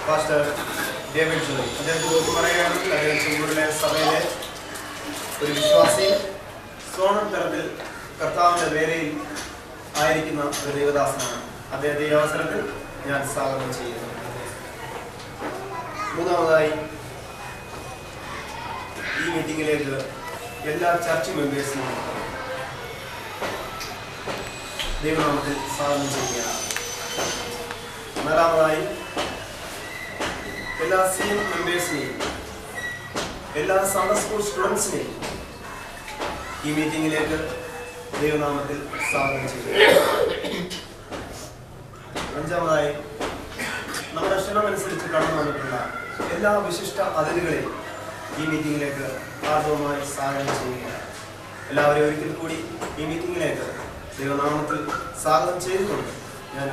Pastor David Joy. അദ്ദേഹത്തെ കുറിച്ച് പറയുകയാണെങ്കിൽ അദ്ദേഹം ചെമ്പൂരിലെ സഭയിലെ ഒരു വിശ്വാസി, സോണൽ തലത്തിൽ കർത്താവിൻ്റെ വേലയിൽ ആയിരിക്കുന്ന ഒരു ദൈവദാസനാണ്. അദ്ദേഹത്തെ ഈ അവസരത്തിൽ ഞാൻ സ്വാഗതം ചെയ്യുന്നു. മൂന്നാമതായി ഈ മീറ്റിംഗിലേക്ക് എല്ലാ ചർച്ച് മെമ്പേഴ്സിനും ദൈവനാമത്തിൽ സ്വാഗതം ചെയ്യുകയാണ്. നാലാമതായി എല്ലാ CM മെമ്പേഴ്സിനെയും എല്ലാ സൺഡേ സ്കൂൾ സ്റ്റുഡൻസിനെയും ഈ മീറ്റിംഗിലേക്ക് ദൈവനാമത്തിൽ സ്വാഗതം ചെയ്യുക. അഞ്ചാമതായി നമ്മുടെ ക്ഷണമനുസരിച്ച് കടന്നു വന്നിട്ടുള്ള എല്ലാ വിശിഷ്ട അതിഥികളെയും ഈ മീറ്റിംഗിലേക്ക് ആർദ്രമായി സ്വാഗതം ചെയ്യുക. എല്ലാവരെയും ഒരിക്കൽ കൂടി ഈ മീറ്റിംഗിലേക്ക് ദൈവനാമത്തിൽ സ്വാഗതം ചെയ്തുകൊണ്ട് ഞാൻ